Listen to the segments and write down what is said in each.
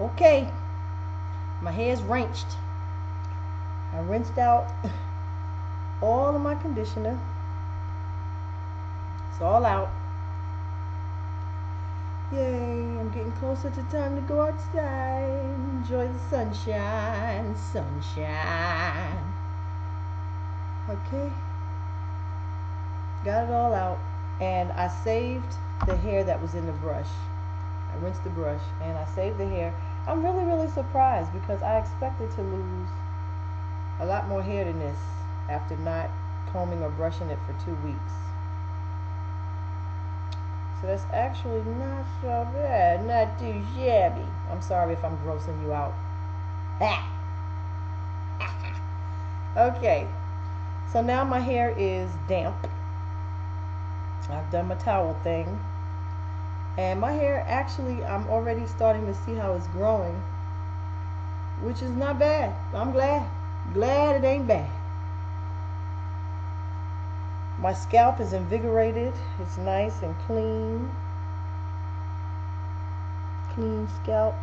Okay, my hair's rinsed. I rinsed out all of my conditioner. It's all out. Yay, I'm getting closer to time to go outside. Enjoy the sunshine, sunshine. Okay, got it all out. And I saved the hair that was in the brush. I rinsed the brush and I saved the hair. I'm really, really surprised because I expected to lose a lot more hair than this after not combing or brushing it for 2 weeks. So that's actually not so bad, not too shabby. I'm sorry if I'm grossing you out. Okay, so now my hair is damp. I've done my towel thing. And my hair actually, I'm already starting to see how it's growing, which is not bad. I'm glad. Glad it ain't bad. My scalp is invigorated. It's nice and clean. Clean scalp.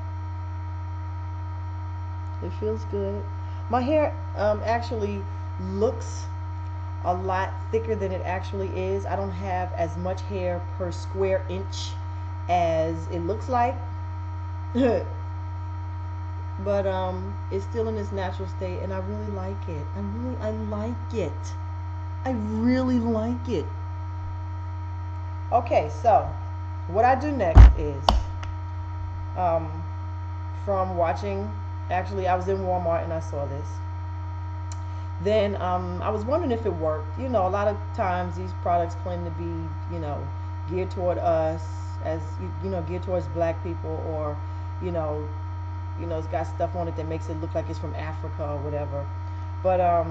It feels good. My hair actually looks a lot thicker than it actually is. I don't have as much hair per square inch as it looks like. But it's still in its natural state and I really like it. I like it. I really like it. Okay, so what I do next is from watching, actually I was in Walmart and I saw this. Then I was wondering if it worked. You know, a lot of times these products claim to be, you know, geared toward us, as you know, geared towards black people, or you know, it's got stuff on it that makes it look like it's from Africa or whatever. But I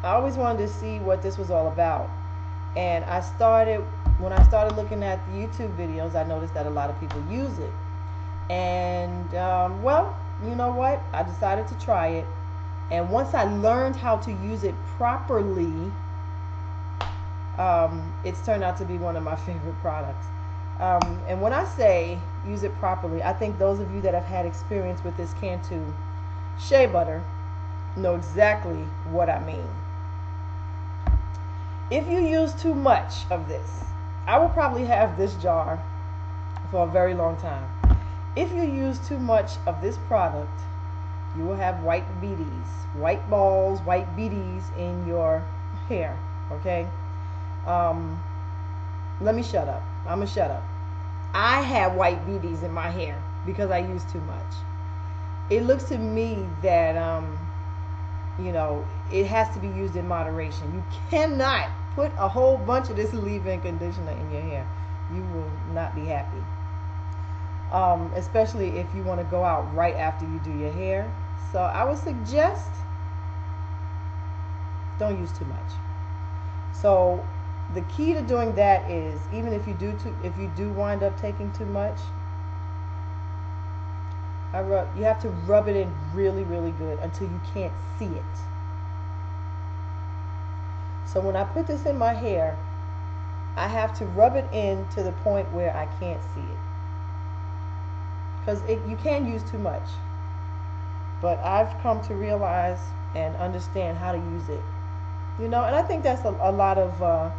always wanted to see what this was all about. And when I started looking at the YouTube videos, I noticed that a lot of people use it. And well, you know what? I decided to try it. And once I learned how to use it properly, it's turned out to be one of my favorite products. And when I say use it properly, I think those of you that have had experience with this Cantu shea butter know exactly what I mean. If you use too much of this, I will probably have this jar for a very long time. If you use too much of this product, you will have white beaties, white balls, white beaties in your hair, okay? Let me shut up. I'm going to shut up. I have white beaties in my hair because I use too much. It looks to me that, you know, it has to be used in moderation. You cannot put a whole bunch of this leave-in conditioner in your hair. You will not be happy. Especially if you want to go out right after you do your hair. So I would suggest don't use too much. So the key to doing that is, even if you do wind up taking too much, you have to rub it in really, really good until you can't see it. So when I put this in my hair, I have to rub it in to the point where I can't see it. Because you can use too much. But I've come to realize and understand how to use it. You know, and I think that's a lot of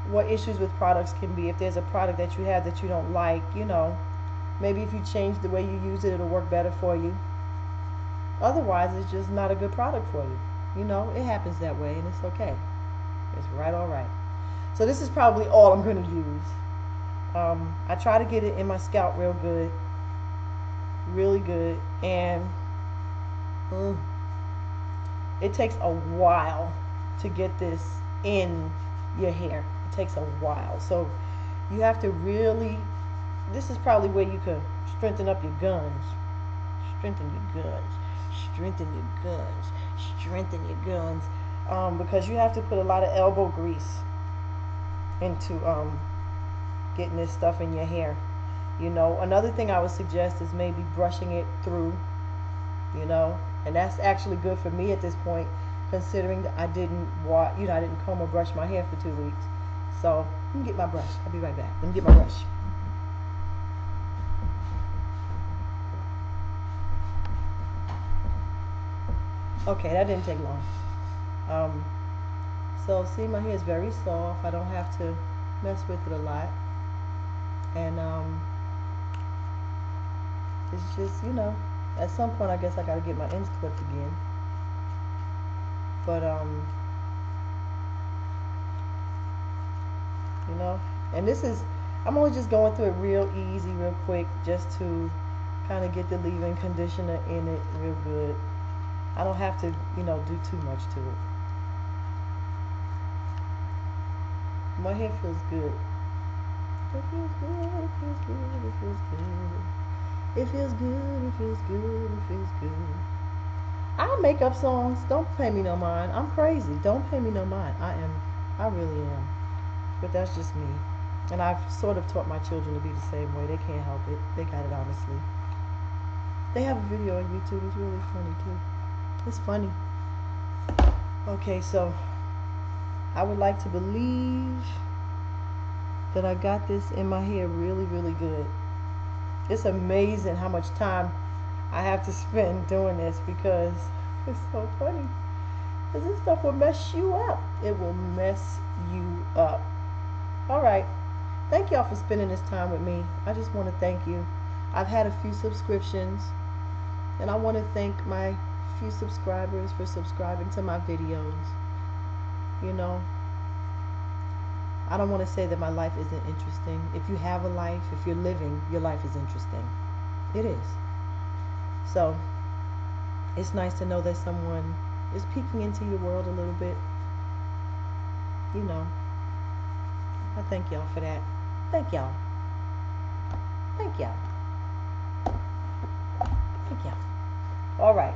what issues with products can be. If there's a product that you have that you don't like, you know, maybe if you change the way you use it, it'll work better for you. Otherwise, it's just not a good product for you. You know, it happens that way, and it's okay. It's right, all right. So this is probably all I'm going to use. I try to get it in my scalp real good. Really good. And it takes a while to get this in your hair. It takes a while. So you have to really, this is probably where you could strengthen up your guns. Strengthen your guns. Strengthen your guns. Strengthen your guns. Because you have to put a lot of elbow grease into getting this stuff in your hair. You know, another thing I would suggest is maybe brushing it through, you know, and that's actually good for me at this point, considering that I didn't comb or brush my hair for 2 weeks. So let me get my brush. I'll be right back. Let me get my brush. Okay, that didn't take long. Um, so see, my hair is very soft. I don't have to mess with it a lot. And it's just, at some point I guess I gotta get my ends clipped again. But you know, and this is, I'm only just going through it real easy, real quick, just to kind of get the leave-in conditioner in it real good. I don't have to, do too much to it. My hair feels good. It feels good, it feels good, it feels good. It feels good, it feels good, it feels good. I make up songs. Don't pay me no mind. I'm crazy. Don't pay me no mind. I really am. But that's just me. And I've sort of taught my children to be the same way. They can't help it. They got it honestly. They have a video on YouTube. It's really funny too. It's funny. Okay, so I would like to believe that I got this in my hair really, really good. It's amazing how much time I have to spend doing this because it's so funny. Because this stuff will mess you up. It will mess you up. All right. Thank y'all for spending this time with me. I just want to thank you. I've had a few subscriptions, and I want to thank my few subscribers for subscribing to my videos. I don't want to say that my life isn't interesting. If you have a life, if you're living, your life is interesting. It is. So it's nice to know that someone is peeking into your world a little bit. I thank y'all for that. Thank y'all. Thank y'all. Thank y'all. All right.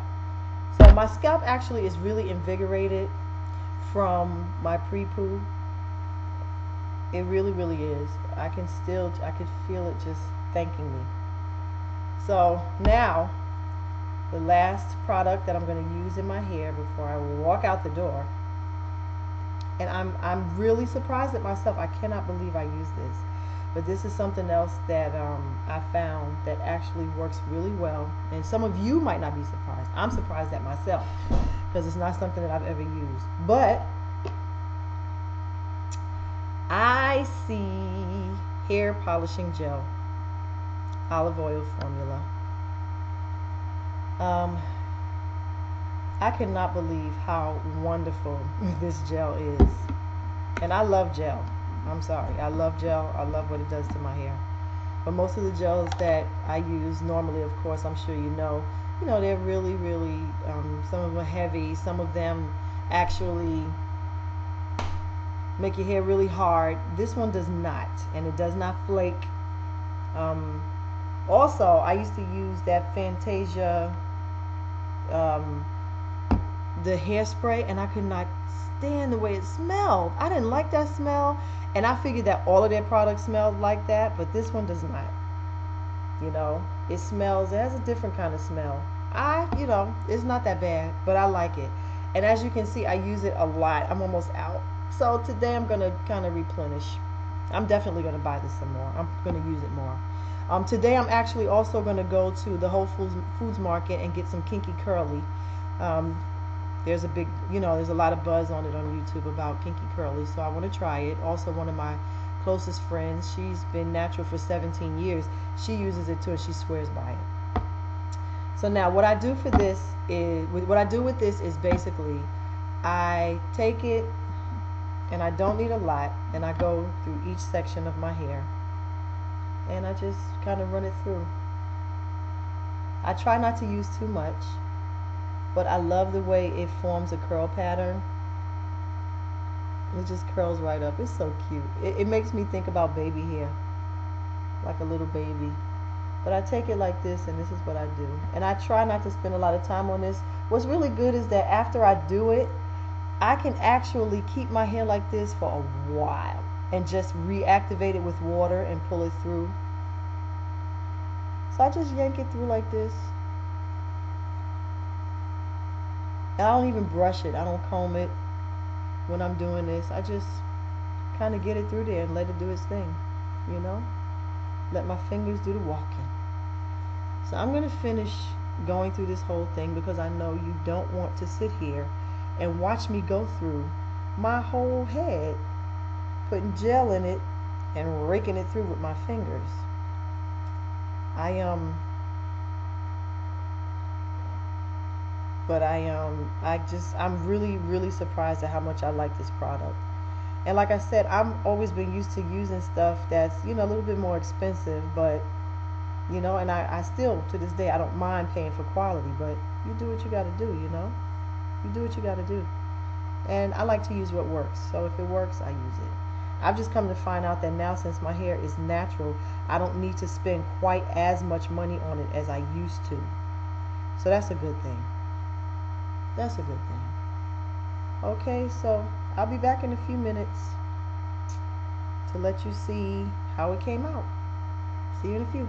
So my scalp actually is really invigorated from my pre-poo. It really, really is. I could feel it just thanking me. So now, the last product that I'm going to use in my hair before I walk out the door. And I'm really surprised at myself. I cannot believe I use this. But this is something else that I found that actually works really well. And some of you might not be surprised. I'm surprised at myself because it's not something that I've ever used. But I see hair polishing gel, olive oil formula. I cannot believe how wonderful this gel is. And I love gel. I'm sorry. I love gel. I love what it does to my hair. But most of the gels that I use normally, of course, I'm sure they're really, really, some of them are heavy. Some of them actually make your hair really hard. This one does not. And it does not flake. Also, I used to use that Fantasia, the hairspray, and I could not stand the way it smelled. I didn't like that smell, and I figured that all of their products smelled like that, but this one does not. It has a different kind of smell. It's not that bad, but I like it. And as you can see, I use it a lot. I'm almost out. So today I'm going to kind of replenish. I'm definitely going to buy this some more. I'm going to use it more. Today I'm actually also going to go to the Whole Foods Market and get some Kinky Curly. There's a lot of buzz on it on YouTube about Kinky Curly, so I want to try it. Also, one of my closest friends, she's been natural for 17 years. She uses it too, and she swears by it. So now, what I do with this is basically, I take it, and I don't need a lot, and I go through each section of my hair, and I just kind of run it through. I try not to use too much, but I love the way it forms a curl pattern. It just curls right up. It's so cute. It makes me think about baby hair, like a little baby. But I take it like this, and this is what I do. And I try not to spend a lot of time on this. What's really good is that after I do it, I can actually keep my hair like this for a while and just reactivate it with water and pull it through. So I just yank it through like this. And I don't even brush it. I don't comb it when I'm doing this. I just kind of get it through there and let it do its thing, Let my fingers do the walking. So I'm going to finish going through this whole thing because I know you don't want to sit here and watch me go through my whole head, putting gel in it and raking it through with my fingers. I but I'm really, really surprised at how much I like this product. And like I said, I've always been used to using stuff that's, a little bit more expensive, but and I still to this day I don't mind paying for quality, but you do what you gotta do, You do what you gotta do. And I like to use what works. So if it works, I use it. I've just come to find out that now, since my hair is natural, I don't need to spend quite as much money on it as I used to. So that's a good thing. That's a good thing. Okay, so I'll be back in a few minutes to let you see how it came out. See you in a few.